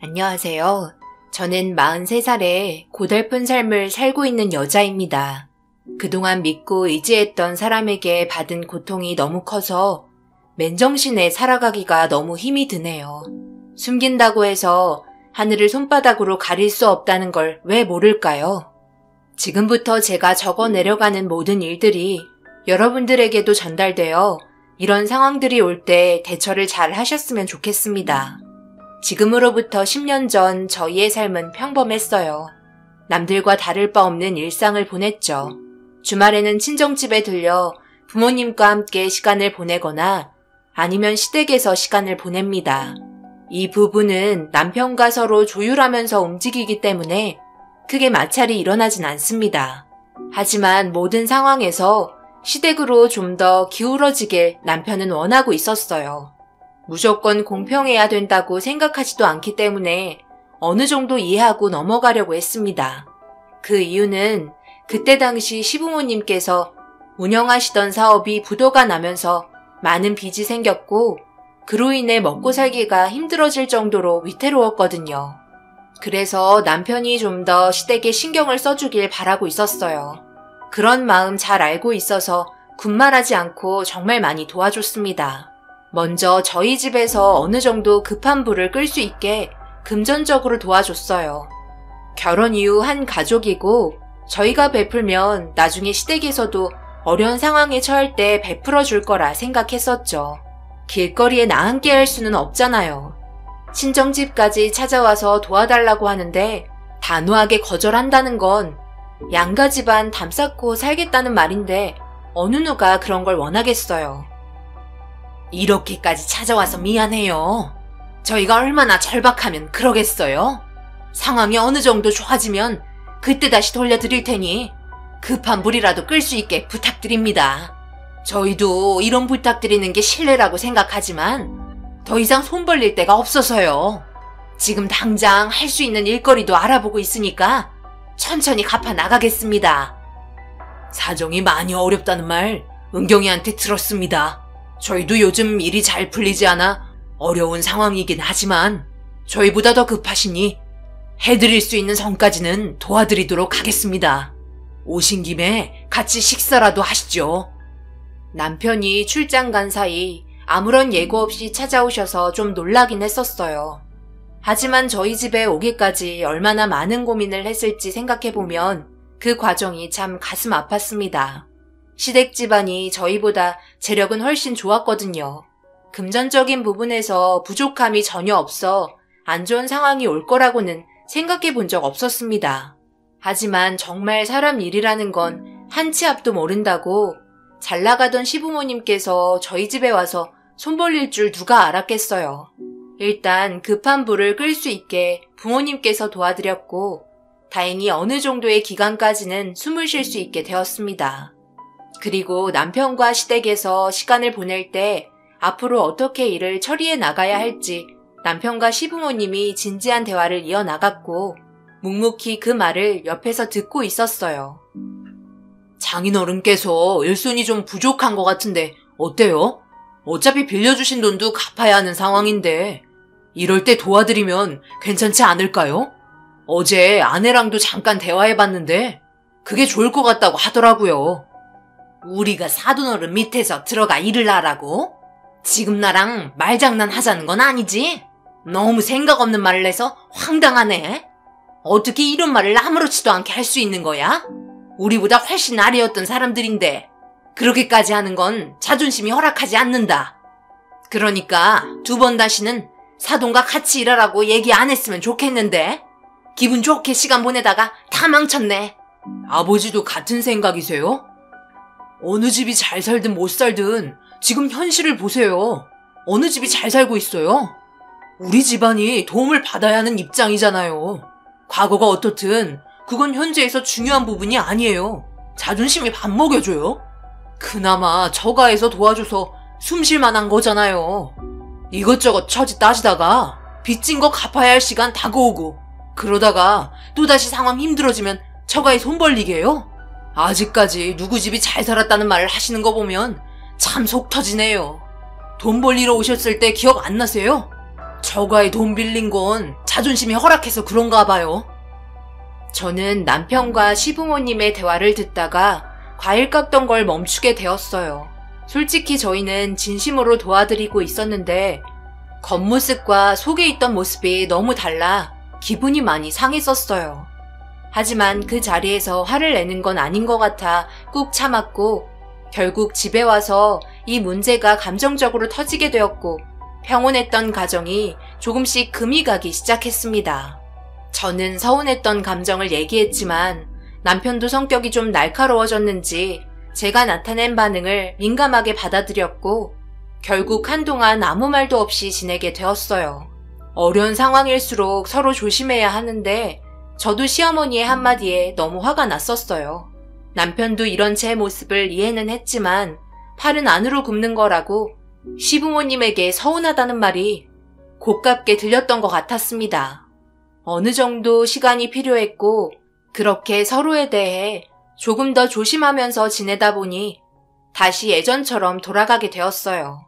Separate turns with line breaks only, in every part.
안녕하세요. 저는 43살에 고달픈 삶을 살고 있는 여자입니다. 그동안 믿고 의지했던 사람에게 받은 고통이 너무 커서 맨정신에 살아가기가 너무 힘이 드네요. 숨긴다고 해서 하늘을 손바닥으로 가릴 수 없다는 걸 왜 모를까요? 지금부터 제가 적어 내려가는 모든 일들이 여러분들에게도 전달되어 이런 상황들이 올 때 대처를 잘 하셨으면 좋겠습니다. 지금으로부터 10년 전 저희의 삶은 평범했어요. 남들과 다를 바 없는 일상을 보냈죠. 주말에는 친정집에 들려 부모님과 함께 시간을 보내거나 아니면 시댁에서 시간을 보냅니다. 이 부부는 남편과 서로 조율하면서 움직이기 때문에 크게 마찰이 일어나진 않습니다. 하지만 모든 상황에서 시댁으로 좀 더 기울어지길 남편은 원하고 있었어요. 무조건 공평해야 된다고 생각하지도 않기 때문에 어느 정도 이해하고 넘어가려고 했습니다. 그 이유는 그때 당시 시부모님께서 운영하시던 사업이 부도가 나면서 많은 빚이 생겼고 그로 인해 먹고 살기가 힘들어질 정도로 위태로웠거든요. 그래서 남편이 좀 더 시댁에 신경을 써주길 바라고 있었어요. 그런 마음 잘 알고 있어서 군말하지 않고 정말 많이 도와줬습니다. 먼저 저희 집에서 어느 정도 급한 불을 끌 수 있게 금전적으로 도와줬어요. 결혼 이후 한 가족이고 저희가 베풀면 나중에 시댁에서도 어려운 상황에 처할 때 베풀어 줄 거라 생각했었죠. 길거리에 나앉게 할 수는 없잖아요. 친정집까지 찾아와서 도와달라고 하는데 단호하게 거절한다는 건 양가 집안 담쌓고 살겠다는 말인데 어느 누가 그런 걸 원하겠어요. 이렇게까지 찾아와서 미안해요. 저희가 얼마나 절박하면 그러겠어요? 상황이 어느 정도 좋아지면 그때 다시 돌려드릴 테니 급한 불이라도 끌 수 있게 부탁드립니다. 저희도 이런 부탁드리는 게 실례라고 생각하지만 더 이상 손 벌릴 데가 없어서요. 지금 당장 할 수 있는 일거리도 알아보고 있으니까 천천히 갚아 나가겠습니다. 사정이 많이 어렵다는 말 은경이한테 들었습니다. 저희도 요즘 일이 잘 풀리지 않아 어려운 상황이긴 하지만 저희보다 더 급하시니 해드릴 수 있는 선까지는 도와드리도록 하겠습니다. 오신 김에 같이 식사라도 하시죠. 남편이 출장 간 사이 아무런 예고 없이 찾아오셔서 좀 놀라긴 했었어요. 하지만 저희 집에 오기까지 얼마나 많은 고민을 했을지 생각해보면 그 과정이 참 가슴 아팠습니다. 시댁 집안이 저희보다 재력은 훨씬 좋았거든요. 금전적인 부분에서 부족함이 전혀 없어 안 좋은 상황이 올 거라고는 생각해 본 적 없었습니다. 하지만 정말 사람 일이라는 건 한 치 앞도 모른다고 잘 나가던 시부모님께서 저희 집에 와서 손 벌릴 줄 누가 알았겠어요. 일단 급한 불을 끌 수 있게 부모님께서 도와드렸고 다행히 어느 정도의 기간까지는 숨을 쉴 수 있게 되었습니다. 그리고 남편과 시댁에서 시간을 보낼 때 앞으로 어떻게 일을 처리해 나가야 할지 남편과 시부모님이 진지한 대화를 이어나갔고 묵묵히 그 말을 옆에서 듣고 있었어요. 장인어른께서 일손이 좀 부족한 것 같은데 어때요? 어차피 빌려주신 돈도 갚아야 하는 상황인데 이럴 때 도와드리면 괜찮지 않을까요? 어제 아내랑도 잠깐 대화해봤는데 그게 좋을 것 같다고 하더라고요. 우리가 사돈어른 밑에서 들어가 일을 하라고? 지금 나랑 말장난 하자는 건 아니지? 너무 생각 없는 말을 해서 황당하네. 어떻게 이런 말을 아무렇지도 않게 할 수 있는 거야? 우리보다 훨씬 아래였던 사람들인데 그렇게까지 하는 건 자존심이 허락하지 않는다. 그러니까 2번 다시는 사돈과 같이 일하라고 얘기 안 했으면 좋겠는데 기분 좋게 시간 보내다가 다 망쳤네. 아버지도 같은 생각이세요? 어느 집이 잘 살든 못 살든 지금 현실을 보세요. 어느 집이 잘 살고 있어요? 우리 집안이 도움을 받아야 하는 입장이잖아요. 과거가 어떻든 그건 현재에서 중요한 부분이 아니에요. 자존심이 밥 먹여줘요? 그나마 저가에서 도와줘서 숨 쉴 만한 거잖아요. 이것저것 처지 따지다가 빚진 거 갚아야 할 시간 다가오고 그러다가 또다시 상황 힘들어지면 처가에 손 벌리게 해요? 아직까지 누구 집이 잘 살았다는 말을 하시는 거 보면 참 속 터지네요. 돈 벌리러 오셨을 때 기억 안 나세요? 저가에 돈 빌린 건 자존심이 허락해서 그런가 봐요. 저는 남편과 시부모님의 대화를 듣다가 과일 깎던 걸 멈추게 되었어요. 솔직히 저희는 진심으로 도와드리고 있었는데 겉모습과 속에 있던 모습이 너무 달라 기분이 많이 상했었어요. 하지만 그 자리에서 화를 내는 건 아닌 것 같아 꾹 참았고 결국 집에 와서 이 문제가 감정적으로 터지게 되었고 평온했던 가정이 조금씩 금이 가기 시작했습니다. 저는 서운했던 감정을 얘기했지만 남편도 성격이 좀 날카로워졌는지 제가 나타낸 반응을 민감하게 받아들였고 결국 한동안 아무 말도 없이 지내게 되었어요. 어려운 상황일수록 서로 조심해야 하는데 저도 시어머니의 한마디에 너무 화가 났었어요. 남편도 이런 제 모습을 이해는 했지만 팔은 안으로 굽는 거라고 시부모님에게 서운하다는 말이 고깝게 들렸던 것 같았습니다. 어느 정도 시간이 필요했고 그렇게 서로에 대해 조금 더 조심하면서 지내다 보니 다시 예전처럼 돌아가게 되었어요.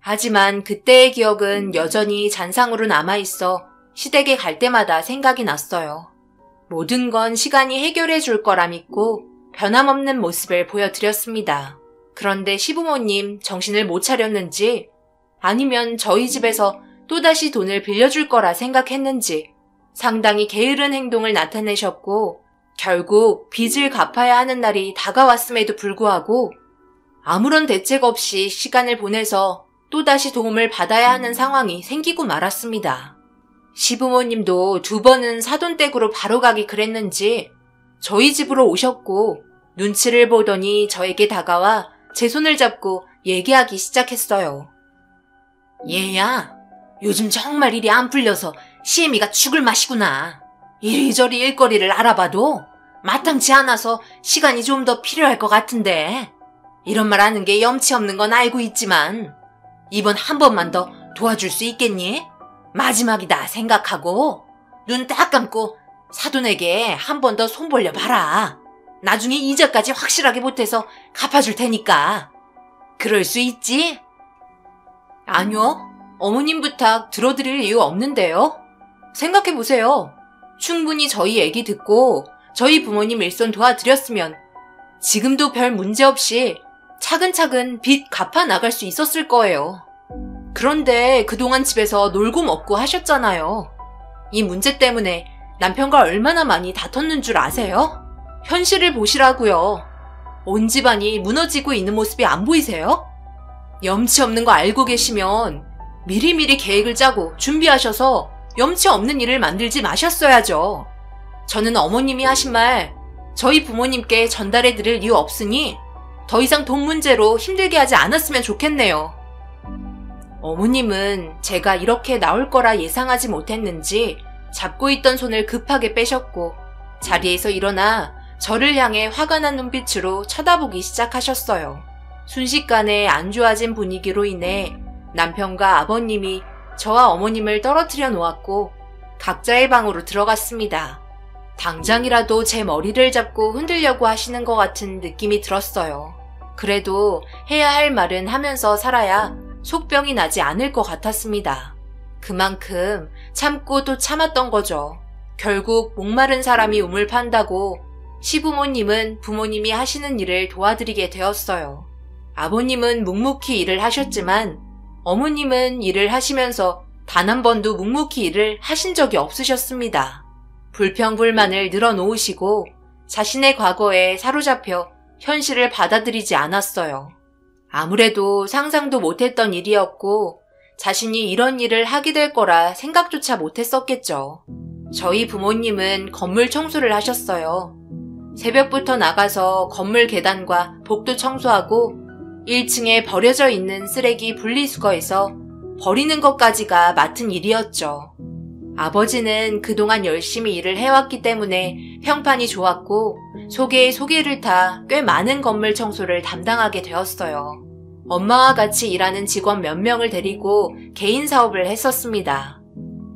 하지만 그때의 기억은 여전히 잔상으로 남아있어 시댁에 갈 때마다 생각이 났어요. 모든 건 시간이 해결해 줄 거라 믿고 변함없는 모습을 보여드렸습니다. 그런데 시부모님 정신을 못 차렸는지 아니면 저희 집에서 또다시 돈을 빌려줄 거라 생각했는지 상당히 게으른 행동을 나타내셨고 결국 빚을 갚아야 하는 날이 다가왔음에도 불구하고 아무런 대책 없이 시간을 보내서 또다시 도움을 받아야 하는 상황이 생기고 말았습니다. 시부모님도 2번은 사돈댁으로 바로 가기 그랬는지 저희 집으로 오셨고 눈치를 보더니 저에게 다가와 제 손을 잡고 얘기하기 시작했어요. 얘야, 요즘 정말 일이 안 풀려서 시애미가 죽을 맛이구나. 이리저리 일거리를 알아봐도 마땅치 않아서 시간이 좀 더 필요할 것 같은데 이런 말 하는 게 염치 없는 건 알고 있지만 이번 한 번만 더 도와줄 수 있겠니? 마지막이다 생각하고 눈 딱 감고 사돈에게 한 번 더 손 벌려 봐라. 나중에 이자까지 확실하게 못해서 갚아줄 테니까. 그럴 수 있지? 아니요. 어머님 부탁 들어드릴 이유 없는데요. 생각해보세요. 충분히 저희 얘기 듣고 저희 부모님 일손 도와드렸으면 지금도 별 문제 없이 차근차근 빚 갚아 나갈 수 있었을 거예요. 그런데 그동안 집에서 놀고 먹고 하셨잖아요. 이 문제 때문에 남편과 얼마나 많이 다퉜는 줄 아세요? 현실을 보시라고요. 온 집안이 무너지고 있는 모습이 안 보이세요? 염치 없는 거 알고 계시면 미리미리 계획을 짜고 준비하셔서 염치 없는 일을 만들지 마셨어야죠. 저는 어머님이 하신 말 저희 부모님께 전달해 드릴 이유 없으니 더 이상 돈 문제로 힘들게 하지 않았으면 좋겠네요. 어머님은 제가 이렇게 나올 거라 예상하지 못했는지 잡고 있던 손을 급하게 빼셨고 자리에서 일어나 저를 향해 화가 난 눈빛으로 쳐다보기 시작하셨어요. 순식간에 안 좋아진 분위기로 인해 남편과 아버님이 저와 어머님을 떨어뜨려 놓았고 각자의 방으로 들어갔습니다. 당장이라도 제 머리를 잡고 흔들려고 하시는 것 같은 느낌이 들었어요. 그래도 해야 할 말은 하면서 살아야 속병이 나지 않을 것 같았습니다. 그만큼 참고 또 참았던 거죠. 결국 목마른 사람이 우물 판다고 시부모님은 부모님이 하시는 일을 도와드리게 되었어요. 아버님은 묵묵히 일을 하셨지만 어머님은 일을 하시면서 단 한 번도 묵묵히 일을 하신 적이 없으셨습니다. 불평불만을 늘어놓으시고 자신의 과거에 사로잡혀 현실을 받아들이지 않았어요. 아무래도 상상도 못했던 일이었고 자신이 이런 일을 하게 될 거라 생각조차 못했었겠죠. 저희 부모님은 건물 청소를 하셨어요. 새벽부터 나가서 건물 계단과 복도 청소하고 1층에 버려져 있는 쓰레기 분리수거에서 버리는 것까지가 맡은 일이었죠. 아버지는 그동안 열심히 일을 해왔기 때문에 평판이 좋았고 소개에 소개를 타 꽤 많은 건물 청소를 담당하게 되었어요. 엄마와 같이 일하는 직원 몇 명을 데리고 개인 사업을 했었습니다.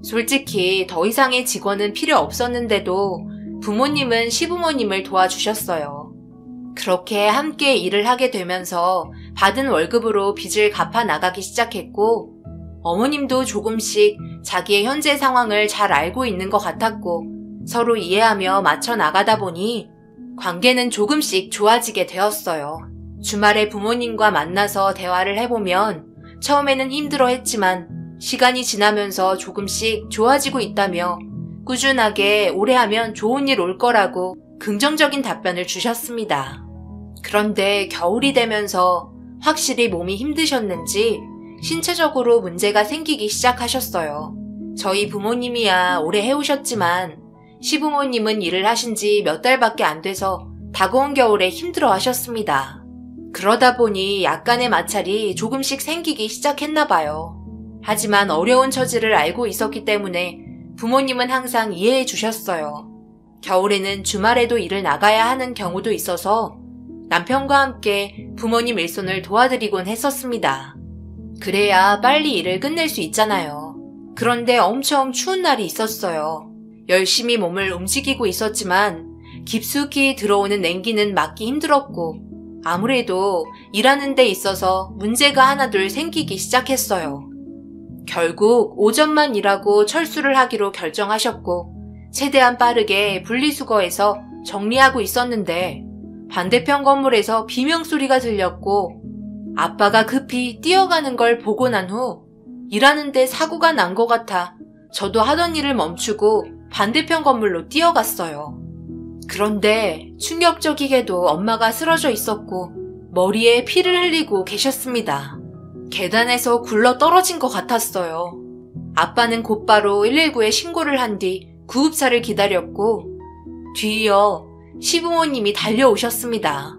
솔직히 더 이상의 직원은 필요 없었는데도 부모님은 시부모님을 도와주셨어요. 그렇게 함께 일을 하게 되면서 받은 월급으로 빚을 갚아 나가기 시작했고 어머님도 조금씩 자기의 현재 상황을 잘 알고 있는 것 같았고 서로 이해하며 맞춰 나가다 보니 관계는 조금씩 좋아지게 되었어요. 주말에 부모님과 만나서 대화를 해보면 처음에는 힘들어했지만 시간이 지나면서 조금씩 좋아지고 있다며 꾸준하게 오래 하면 좋은 일 올 거라고 긍정적인 답변을 주셨습니다. 그런데 겨울이 되면서 확실히 몸이 힘드셨는지 신체적으로 문제가 생기기 시작하셨어요. 저희 부모님이야 오래 해오셨지만 시부모님은 일을 하신 지 몇 달밖에 안 돼서 다가온 겨울에 힘들어 하셨습니다. 그러다 보니 약간의 마찰이 조금씩 생기기 시작했나 봐요. 하지만 어려운 처지를 알고 있었기 때문에 부모님은 항상 이해해 주셨어요. 겨울에는 주말에도 일을 나가야 하는 경우도 있어서 남편과 함께 부모님 일손을 도와드리곤 했었습니다. 그래야 빨리 일을 끝낼 수 있잖아요. 그런데 엄청 추운 날이 있었어요. 열심히 몸을 움직이고 있었지만 깊숙이 들어오는 냉기는 막기 힘들었고 아무래도 일하는 데 있어서 문제가 하나둘 생기기 시작했어요. 결국 오전만 일하고 철수를 하기로 결정하셨고 최대한 빠르게 분리수거해서 정리하고 있었는데 반대편 건물에서 비명소리가 들렸고 아빠가 급히 뛰어가는 걸 보고 난 후 일하는데 사고가 난 것 같아 저도 하던 일을 멈추고 반대편 건물로 뛰어갔어요. 그런데 충격적이게도 엄마가 쓰러져 있었고 머리에 피를 흘리고 계셨습니다. 계단에서 굴러 떨어진 것 같았어요. 아빠는 곧바로 119에 신고를 한 뒤 구급차를 기다렸고 뒤이어 시부모님이 달려오셨습니다.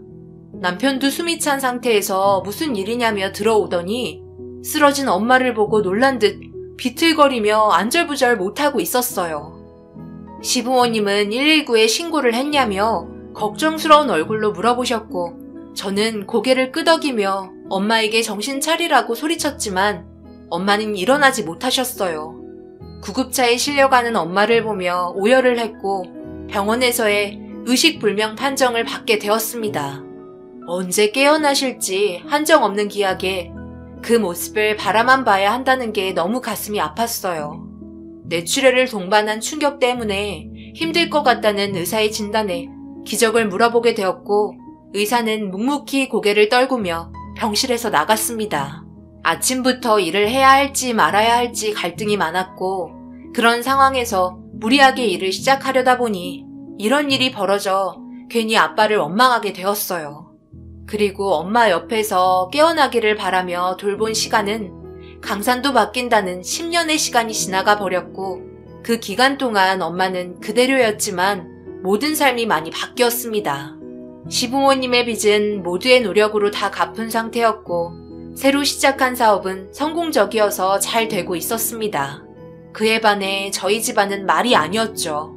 남편도 숨이 찬 상태에서 무슨 일이냐며 들어오더니 쓰러진 엄마를 보고 놀란 듯 비틀거리며 안절부절 못하고 있었어요. 시부모님은 119에 신고를 했냐며 걱정스러운 얼굴로 물어보셨고 저는 고개를 끄덕이며 엄마에게 정신 차리라고 소리쳤지만 엄마는 일어나지 못하셨어요. 구급차에 실려가는 엄마를 보며 오열을 했고 병원에서의 의식불명 판정을 받게 되었습니다. 언제 깨어나실지 한정없는 기약에 그 모습을 바라만 봐야 한다는 게 너무 가슴이 아팠어요. 뇌출혈을 동반한 충격 때문에 힘들 것 같다는 의사의 진단에 기적을 물어보게 되었고 의사는 묵묵히 고개를 떨구며 병실에서 나갔습니다. 아침부터 일을 해야 할지 말아야 할지 갈등이 많았고 그런 상황에서 무리하게 일을 시작하려다 보니 이런 일이 벌어져 괜히 아빠를 원망하게 되었어요. 그리고 엄마 옆에서 깨어나기를 바라며 돌본 시간은 강산도 바뀐다는 10년의 시간이 지나가 버렸고 그 기간 동안 엄마는 그대로였지만 모든 삶이 많이 바뀌었습니다. 시부모님의 빚은 모두의 노력으로 다 갚은 상태였고 새로 시작한 사업은 성공적이어서 잘 되고 있었습니다. 그에 반해 저희 집안은 말이 아니었죠.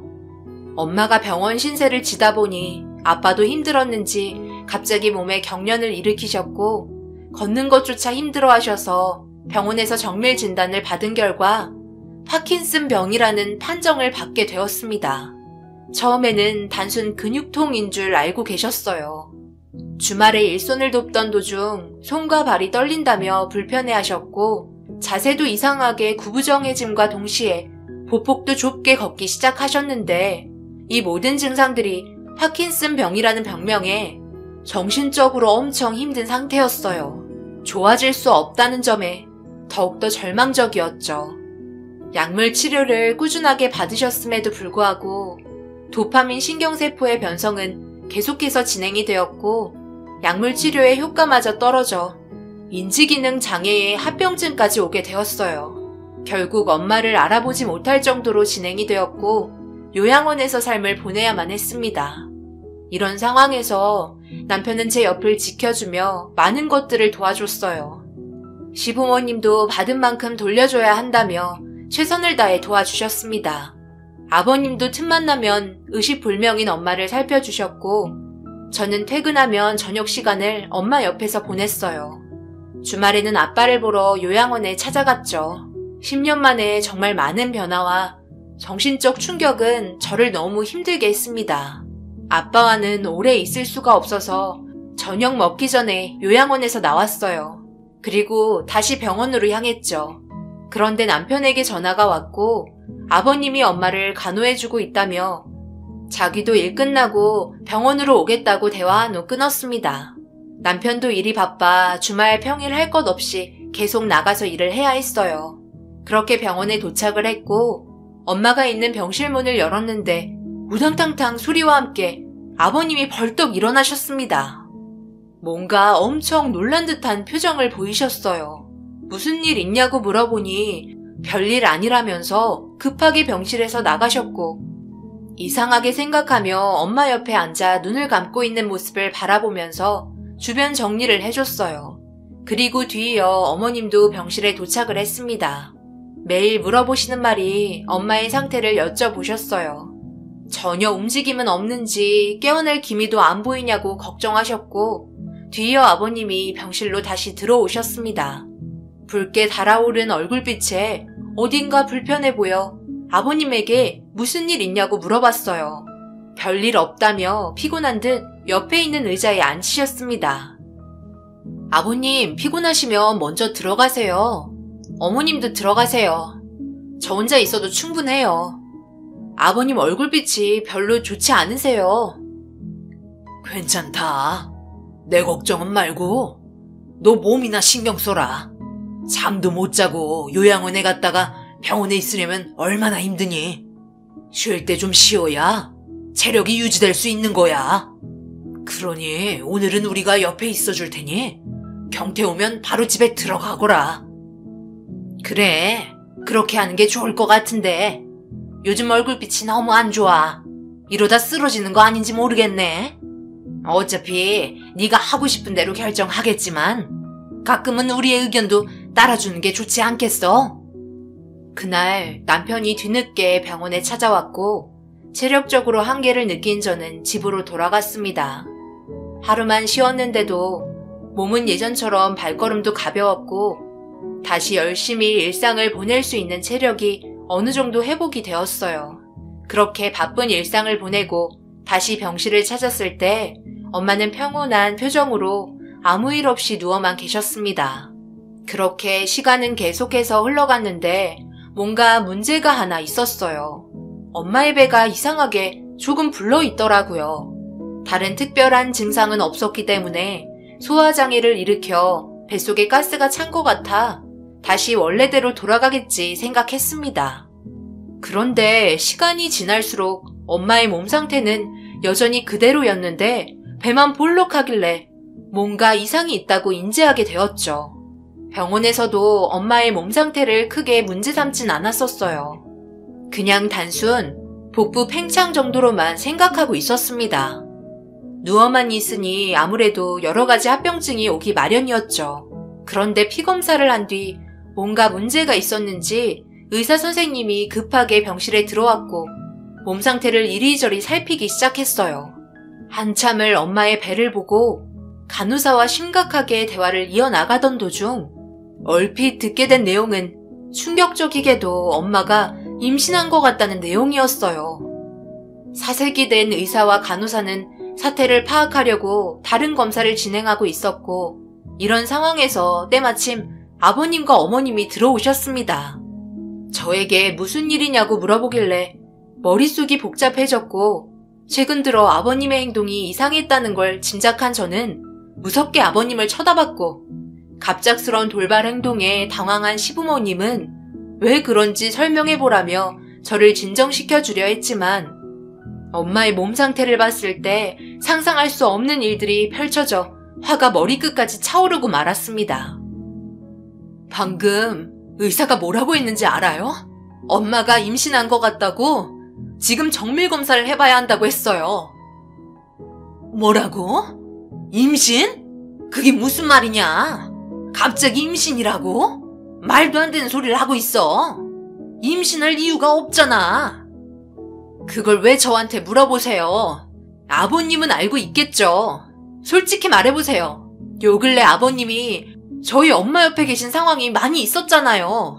엄마가 병원 신세를 지다 보니 아빠도 힘들었는지 갑자기 몸에 경련을 일으키셨고 걷는 것조차 힘들어하셔서 병원에서 정밀 진단을 받은 결과 파킨슨 병이라는 판정을 받게 되었습니다. 처음에는 단순 근육통인 줄 알고 계셨어요. 주말에 일손을 돕던 도중 손과 발이 떨린다며 불편해하셨고 자세도 이상하게 구부정해짐과 동시에 보폭도 좁게 걷기 시작하셨는데 이 모든 증상들이 파킨슨 병이라는 병명에 정신적으로 엄청 힘든 상태였어요. 좋아질 수 없다는 점에 더욱더 절망적이었죠. 약물 치료를 꾸준하게 받으셨음에도 불구하고 도파민 신경세포의 변성은 계속해서 진행이 되었고 약물 치료의 효과마저 떨어져 인지기능 장애의 합병증까지 오게 되었어요. 결국 엄마를 알아보지 못할 정도로 진행이 되었고 요양원에서 삶을 보내야만 했습니다. 이런 상황에서 남편은 제 옆을 지켜주며 많은 것들을 도와줬어요. 시부모님도 받은 만큼 돌려줘야 한다며 최선을 다해 도와주셨습니다. 아버님도 틈만 나면 의식불명인 엄마를 살펴주셨고 저는 퇴근하면 저녁 시간을 엄마 옆에서 보냈어요. 주말에는 아빠를 보러 요양원에 찾아갔죠. 10년 만에 정말 많은 변화와 정신적 충격은 저를 너무 힘들게 했습니다. 아빠와는 오래 있을 수가 없어서 저녁 먹기 전에 요양원에서 나왔어요. 그리고 다시 병원으로 향했죠. 그런데 남편에게 전화가 왔고 아버님이 엄마를 간호해주고 있다며 자기도 일 끝나고 병원으로 오겠다고 대화한 후 끊었습니다. 남편도 일이 바빠 주말 평일 할 것 없이 계속 나가서 일을 해야 했어요. 그렇게 병원에 도착을 했고 엄마가 있는 병실 문을 열었는데 우당탕탕 소리와 함께 아버님이 벌떡 일어나셨습니다. 뭔가 엄청 놀란 듯한 표정을 보이셨어요. 무슨 일 있냐고 물어보니 별일 아니라면서 급하게 병실에서 나가셨고 이상하게 생각하며 엄마 옆에 앉아 눈을 감고 있는 모습을 바라보면서 주변 정리를 해줬어요. 그리고 뒤이어 어머님도 병실에 도착을 했습니다. 매일 물어보시는 말이 엄마의 상태를 여쭤보셨어요. 전혀 움직임은 없는지 깨어날 기미도 안 보이냐고 걱정하셨고 뒤이어 아버님이 병실로 다시 들어오셨습니다. 붉게 달아오른 얼굴빛에 어딘가 불편해 보여 아버님에게 무슨 일 있냐고 물어봤어요. 별일 없다며 피곤한 듯 옆에 있는 의자에 앉으셨습니다. 아버님, 피곤하시면 먼저 들어가세요. 어머님도 들어가세요. 저 혼자 있어도 충분해요. 아버님 얼굴빛이 별로 좋지 않으세요. 괜찮다. 내 걱정은 말고 너 몸이나 신경 써라. 잠도 못 자고 요양원에 갔다가 병원에 있으려면 얼마나 힘드니. 쉴 때 좀 쉬어야 체력이 유지될 수 있는 거야. 그러니 오늘은 우리가 옆에 있어줄 테니 경태 오면 바로 집에 들어가거라. 그래, 그렇게 하는 게 좋을 것 같은데 요즘 얼굴빛이 너무 안 좋아. 이러다 쓰러지는 거 아닌지 모르겠네. 어차피 네가 하고 싶은 대로 결정하겠지만 가끔은 우리의 의견도 따라주는 게 좋지 않겠어? 그날 남편이 뒤늦게 병원에 찾아왔고 체력적으로 한계를 느낀 저는 집으로 돌아갔습니다. 하루만 쉬었는데도 몸은 예전처럼 발걸음도 가벼웠고 다시 열심히 일상을 보낼 수 있는 체력이 어느 정도 회복이 되었어요. 그렇게 바쁜 일상을 보내고 다시 병실을 찾았을 때 엄마는 평온한 표정으로 아무 일 없이 누워만 계셨습니다. 그렇게 시간은 계속해서 흘러갔는데 뭔가 문제가 하나 있었어요. 엄마의 배가 이상하게 조금 불러있더라고요. 다른 특별한 증상은 없었기 때문에 소화장애를 일으켜 뱃속에 가스가 찬 것 같아 다시 원래대로 돌아가겠지 생각했습니다. 그런데 시간이 지날수록 엄마의 몸 상태는 여전히 그대로였는데 배만 볼록하길래 뭔가 이상이 있다고 인지하게 되었죠. 병원에서도 엄마의 몸 상태를 크게 문제 삼진 않았었어요. 그냥 단순 복부 팽창 정도로만 생각하고 있었습니다. 누워만 있으니 아무래도 여러 가지 합병증이 오기 마련이었죠. 그런데 피검사를 한 뒤 뭔가 문제가 있었는지 의사 선생님이 급하게 병실에 들어왔고 몸 상태를 이리저리 살피기 시작했어요. 한참을 엄마의 배를 보고 간호사와 심각하게 대화를 이어나가던 도중 얼핏 듣게 된 내용은 충격적이게도 엄마가 임신한 것 같다는 내용이었어요. 사색이 된 의사와 간호사는 사태를 파악하려고 다른 검사를 진행하고 있었고 이런 상황에서 때마침 아버님과 어머님이 들어오셨습니다. 저에게 무슨 일이냐고 물어보길래 머릿속이 복잡해졌고 최근 들어 아버님의 행동이 이상했다는 걸 짐작한 저는 무섭게 아버님을 쳐다봤고 갑작스런 돌발 행동에 당황한 시부모님은 왜 그런지 설명해보라며 저를 진정시켜주려 했지만 엄마의 몸 상태를 봤을 때 상상할 수 없는 일들이 펼쳐져 화가 머리끝까지 차오르고 말았습니다. 방금 의사가 뭐라고 했는지 알아요? 엄마가 임신한 것 같다고 지금 정밀 검사를 해봐야 한다고 했어요. 뭐라고? 임신? 그게 무슨 말이냐? 갑자기 임신이라고? 말도 안 되는 소리를 하고 있어. 임신할 이유가 없잖아. 그걸 왜 저한테 물어보세요? 아버님은 알고 있겠죠. 솔직히 말해보세요. 요 근래 아버님이 저희 엄마 옆에 계신 상황이 많이 있었잖아요.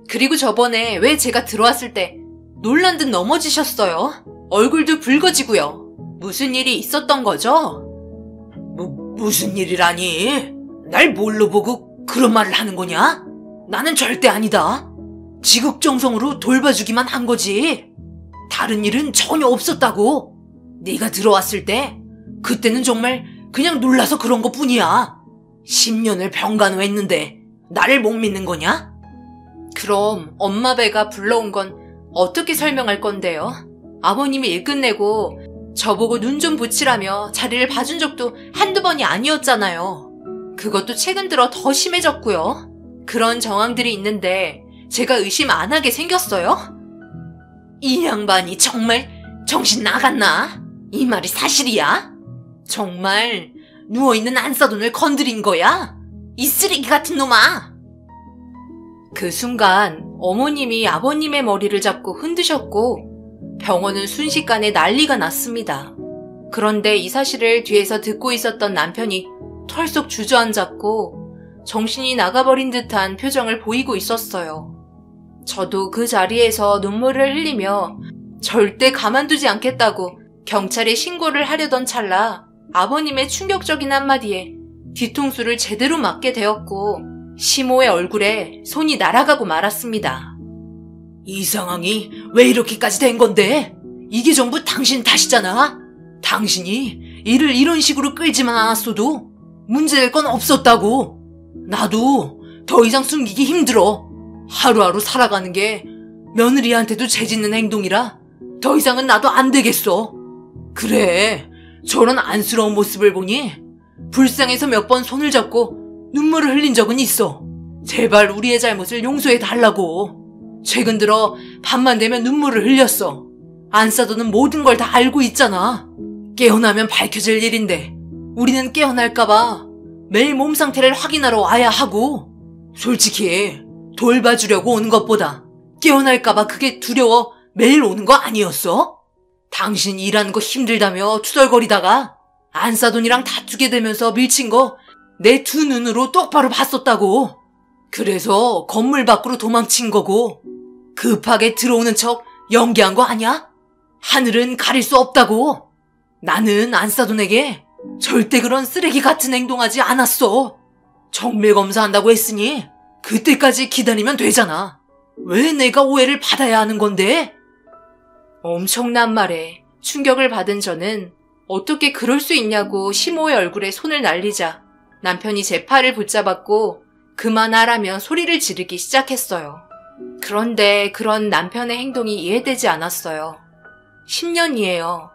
그리고 저번에 왜 제가 들어왔을 때 놀란 듯 넘어지셨어요? 얼굴도 붉어지고요. 무슨 일이 있었던 거죠? 무슨 일이라니? 날 뭘로 보고 그런 말을 하는 거냐? 나는 절대 아니다. 지극정성으로 돌봐주기만 한 거지. 다른 일은 전혀 없었다고. 네가 들어왔을 때 그때는 정말 그냥 놀라서 그런 것뿐이야. 10년을 병간호했는데 나를 못 믿는 거냐? 그럼 엄마 배가 불러온 건 어떻게 설명할 건데요? 아버님이 일 끝내고 저보고 눈 좀 붙이라며 자리를 봐준 적도 한두 번이 아니었잖아요. 그것도 최근 들어 더 심해졌고요. 그런 정황들이 있는데 제가 의심 안 하게 생겼어요? 이 양반이 정말 정신 나갔나? 이 말이 사실이야? 정말 누워있는 안사돈을 건드린 거야? 이 쓰레기 같은 놈아! 그 순간 어머님이 아버님의 머리를 잡고 흔드셨고 병원은 순식간에 난리가 났습니다. 그런데 이 사실을 뒤에서 듣고 있었던 남편이 털썩 주저앉았고 정신이 나가버린 듯한 표정을 보이고 있었어요. 저도 그 자리에서 눈물을 흘리며 절대 가만두지 않겠다고 경찰에 신고를 하려던 찰나 아버님의 충격적인 한마디에 뒤통수를 제대로 맞게 되었고 시모의 얼굴에 손이 날아가고 말았습니다. 이 상황이 왜 이렇게까지 된 건데? 이게 전부 당신 탓이잖아. 당신이 일을 이런 식으로 끌지만 않았어도 문제될 건 없었다고. 나도 더 이상 숨기기 힘들어. 하루하루 살아가는 게 며느리한테도 재짓는 행동이라 더 이상은 나도 안 되겠어. 그래, 저런 안쓰러운 모습을 보니 불쌍해서 몇 번 손을 잡고 눈물을 흘린 적은 있어. 제발 우리의 잘못을 용서해 달라고. 최근 들어 밤만 되면 눈물을 흘렸어. 안사도는 모든 걸 다 알고 있잖아. 깨어나면 밝혀질 일인데 우리는 깨어날까봐 매일 몸 상태를 확인하러 와야 하고, 솔직히 돌봐주려고 오는 것보다 깨어날까봐 그게 두려워 매일 오는 거 아니었어? 당신 일하는 거 힘들다며 투덜거리다가 안사돈이랑 다투게 되면서 밀친 거 내 두 눈으로 똑바로 봤었다고. 그래서 건물 밖으로 도망친 거고 급하게 들어오는 척 연기한 거 아니야? 하늘은 가릴 수 없다고. 나는 안사돈에게 절대 그런 쓰레기 같은 행동하지 않았어. 정밀 검사한다고 했으니 그때까지 기다리면 되잖아. 왜 내가 오해를 받아야 하는 건데? 엄청난 말에 충격을 받은 저는 어떻게 그럴 수 있냐고 시모의 얼굴에 손을 날리자 남편이 제 팔을 붙잡았고 그만하라며 소리를 지르기 시작했어요. 그런데 그런 남편의 행동이 이해되지 않았어요. 10년이에요.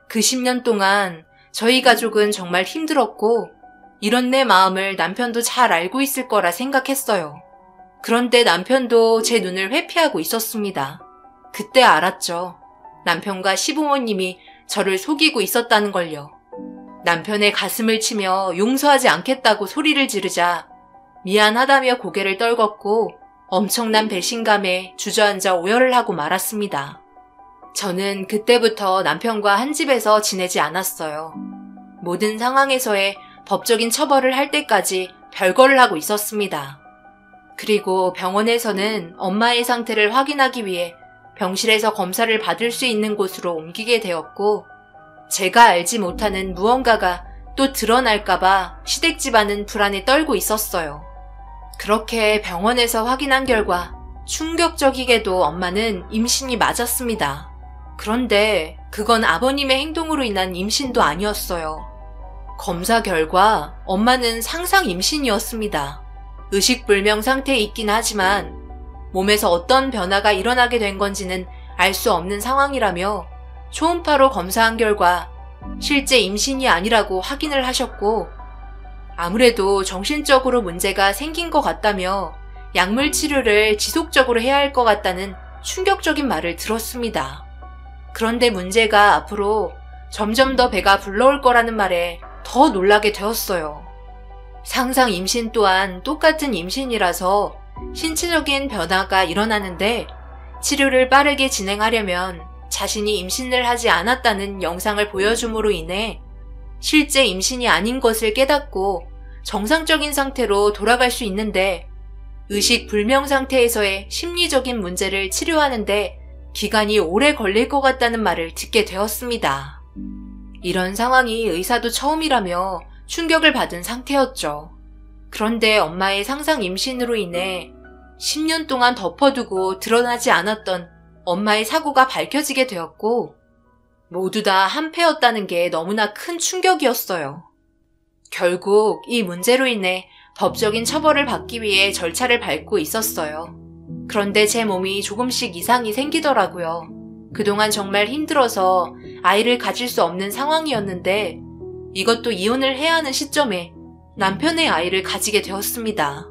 그 10년 동안 저희 가족은 정말 힘들었고 이런 내 마음을 남편도 잘 알고 있을 거라 생각했어요. 그런데 남편도 제 눈을 회피하고 있었습니다. 그때 알았죠. 남편과 시부모님이 저를 속이고 있었다는 걸요. 남편의 가슴을 치며 용서하지 않겠다고 소리를 지르자 미안하다며 고개를 떨궜고 엄청난 배신감에 주저앉아 오열을 하고 말았습니다. 저는 그때부터 남편과 한 집에서 지내지 않았어요. 모든 상황에서의 법적인 처벌을 할 때까지 별거를 하고 있었습니다. 그리고 병원에서는 엄마의 상태를 확인하기 위해 병실에서 검사를 받을 수 있는 곳으로 옮기게 되었고 제가 알지 못하는 무언가가 또 드러날까봐 시댁 집안은 불안에 떨고 있었어요. 그렇게 병원에서 확인한 결과 충격적이게도 엄마는 임신이 맞았습니다. 그런데 그건 아버님의 행동으로 인한 임신도 아니었어요. 검사 결과 엄마는 상상 임신이었습니다. 의식불명 상태에 있긴 하지만 몸에서 어떤 변화가 일어나게 된 건지는 알 수 없는 상황이라며 초음파로 검사한 결과 실제 임신이 아니라고 확인을 하셨고 아무래도 정신적으로 문제가 생긴 것 같다며 약물 치료를 지속적으로 해야 할 것 같다는 충격적인 말을 들었습니다. 그런데 문제가 앞으로 점점 더 배가 불러올 거라는 말에 더 놀라게 되었어요. 상상 임신 또한 똑같은 임신이라서 신체적인 변화가 일어나는데 치료를 빠르게 진행하려면 자신이 임신을 하지 않았다는 영상을 보여줌으로 인해 실제 임신이 아닌 것을 깨닫고 정상적인 상태로 돌아갈 수 있는데 의식 불명 상태에서의 심리적인 문제를 치료하는데 기간이 오래 걸릴 것 같다는 말을 듣게 되었습니다. 이런 상황이 의사도 처음이라며 충격을 받은 상태였죠. 그런데 엄마의 상상 임신으로 인해 10년 동안 덮어두고 드러나지 않았던 엄마의 사고가 밝혀지게 되었고 모두 다 한패였다는 게 너무나 큰 충격이었어요. 결국 이 문제로 인해 법적인 처벌을 받기 위해 절차를 밟고 있었어요. 그런데 제 몸이 조금씩 이상이 생기더라고요. 그동안 정말 힘들어서 아이를 가질 수 없는 상황이었는데 이것도 이혼을 해야 하는 시점에 남편의 아이를 가지게 되었습니다.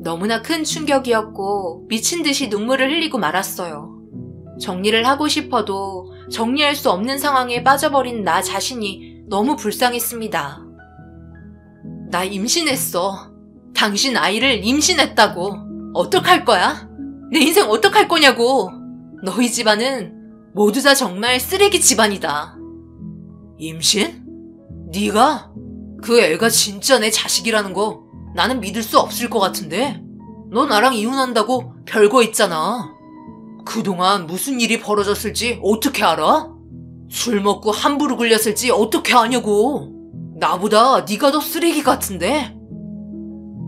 너무나 큰 충격이었고 미친 듯이 눈물을 흘리고 말았어요. 정리를 하고 싶어도 정리할 수 없는 상황에 빠져버린 나 자신이 너무 불쌍했습니다. 나 임신했어. 당신 아이를 임신했다고. 어떡할 거야? 내 인생 어떡할 거냐고. 너희 집안은 모두 다 정말 쓰레기 집안이다. 임신? 네가? 그 애가 진짜 내 자식이라는 거 나는 믿을 수 없을 것 같은데? 너 나랑 이혼한다고 별거 있잖아. 그동안 무슨 일이 벌어졌을지 어떻게 알아? 술 먹고 함부로 굴렸을지 어떻게 아냐고. 나보다 네가 더 쓰레기 같은데?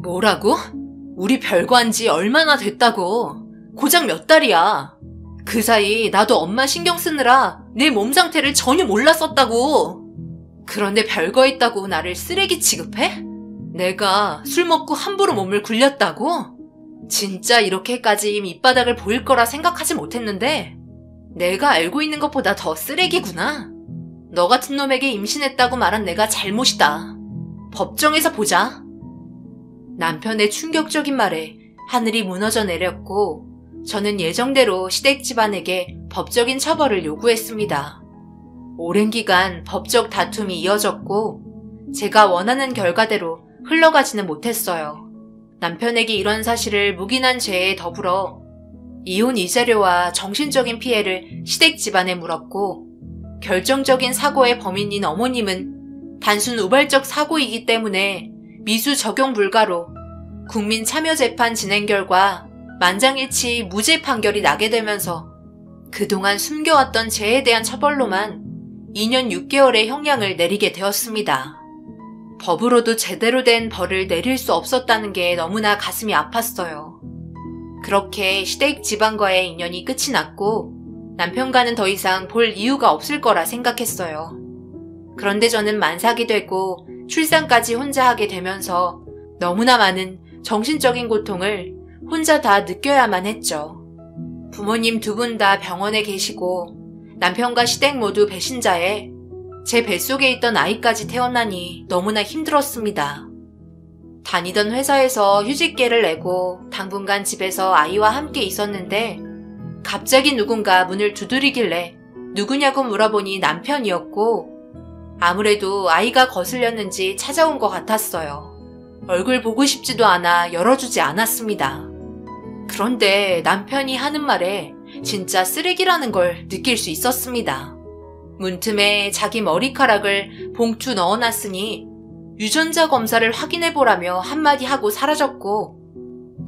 뭐라고? 우리 별거 한 지 얼마나 됐다고. 고작 몇 달이야. 그 사이 나도 엄마 신경 쓰느라 내 몸 상태를 전혀 몰랐었다고. 그런데 별거 있다고 나를 쓰레기 취급해? 내가 술 먹고 함부로 몸을 굴렸다고? 진짜 이렇게까지 밑바닥을 보일 거라 생각하지 못했는데 내가 알고 있는 것보다 더 쓰레기구나. 너 같은 놈에게 임신했다고 말한 내가 잘못이다. 법정에서 보자. 남편의 충격적인 말에 하늘이 무너져 내렸고 저는 예정대로 시댁 집안에게 법적인 처벌을 요구했습니다. 오랜 기간 법적 다툼이 이어졌고 제가 원하는 결과대로 흘러가지는 못했어요. 남편에게 이런 사실을 묵인한 죄에 더불어 이혼 이자료와 정신적인 피해를 시댁 집안에 물었고 결정적인 사고의 범인인 어머님은 단순 우발적 사고이기 때문에 미수 적용 불가로 국민참여재판 진행 결과 만장일치 무죄 판결이 나게 되면서 그동안 숨겨왔던 죄에 대한 처벌로만 2년 6개월의 형량을 내리게 되었습니다. 법으로도 제대로 된 벌을 내릴 수 없었다는 게 너무나 가슴이 아팠어요. 그렇게 시댁 집안과의 인연이 끝이 났고 남편과는 더 이상 볼 이유가 없을 거라 생각했어요. 그런데 저는 만삭이 되고 출산까지 혼자 하게 되면서 너무나 많은 정신적인 고통을 혼자 다 느껴야만 했죠. 부모님 두 분 다 병원에 계시고 남편과 시댁 모두 배신자에 제 뱃속에 있던 아이까지 태어나니 너무나 힘들었습니다. 다니던 회사에서 휴직계를 내고 당분간 집에서 아이와 함께 있었는데 갑자기 누군가 문을 두드리길래 누구냐고 물어보니 남편이었고 아무래도 아이가 거슬렸는지 찾아온 것 같았어요. 얼굴 보고 싶지도 않아 열어주지 않았습니다. 그런데 남편이 하는 말에 진짜 쓰레기라는 걸 느낄 수 있었습니다. 문틈에 자기 머리카락을 봉투 넣어놨으니 유전자 검사를 확인해보라며 한마디 하고 사라졌고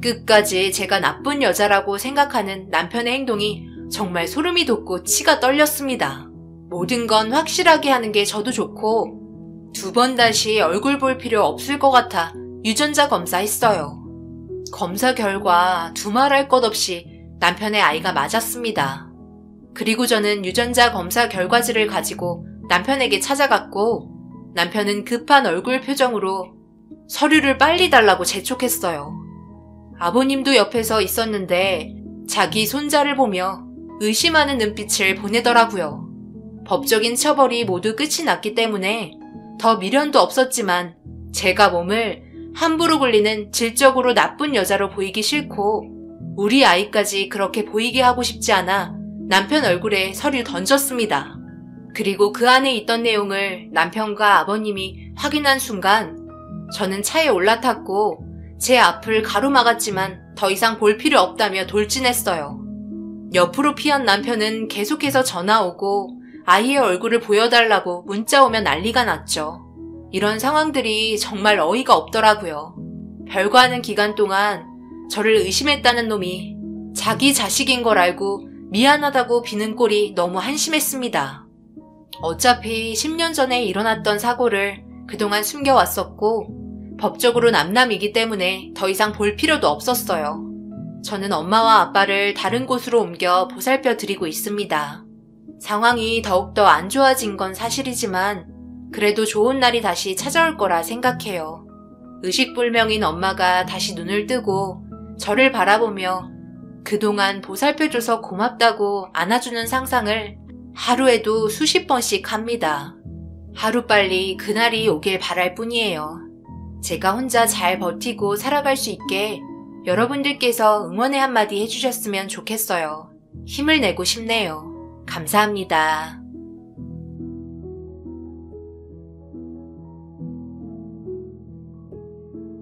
끝까지 제가 나쁜 여자라고 생각하는 남편의 행동이 정말 소름이 돋고 치가 떨렸습니다. 모든 건 확실하게 하는 게 저도 좋고 2번 다시 얼굴 볼 필요 없을 것 같아 유전자 검사했어요. 검사 결과 두말할 것 없이 남편의 아이가 맞았습니다. 그리고 저는 유전자 검사 결과지를 가지고 남편에게 찾아갔고 남편은 급한 얼굴 표정으로 서류를 빨리 달라고 재촉했어요. 아버님도 옆에서 있었는데 자기 손자를 보며 의심하는 눈빛을 보내더라고요. 법적인 처벌이 모두 끝이 났기 때문에 더 미련도 없었지만 제가 몸을 함부로 굴리는 질적으로 나쁜 여자로 보이기 싫고 우리 아이까지 그렇게 보이게 하고 싶지 않아 남편 얼굴에 서류 던졌습니다. 그리고 그 안에 있던 내용을 남편과 아버님이 확인한 순간 저는 차에 올라탔고 제 앞을 가로막았지만 더 이상 볼 필요 없다며 돌진했어요. 옆으로 피한 남편은 계속해서 전화 오고 아이의 얼굴을 보여달라고 문자 오면 난리가 났죠. 이런 상황들이 정말 어이가 없더라고요. 별거하는 기간 동안 저를 의심했다는 놈이 자기 자식인 걸 알고 미안하다고 비는 꼴이 너무 한심했습니다. 어차피 10년 전에 일어났던 사고를 그동안 숨겨왔었고 법적으로 남남이기 때문에 더 이상 볼 필요도 없었어요. 저는 엄마와 아빠를 다른 곳으로 옮겨 보살펴 드리고 있습니다. 상황이 더욱더 안 좋아진 건 사실이지만 그래도 좋은 날이 다시 찾아올 거라 생각해요. 의식불명인 엄마가 다시 눈을 뜨고 저를 바라보며 그동안 보살펴줘서 고맙다고 안아주는 상상을 하루에도 수십 번씩 합니다. 하루빨리 그날이 오길 바랄 뿐이에요. 제가 혼자 잘 버티고 살아갈 수 있게 여러분들께서 응원의 한마디 해주셨으면 좋겠어요. 힘을 내고 싶네요. 감사합니다.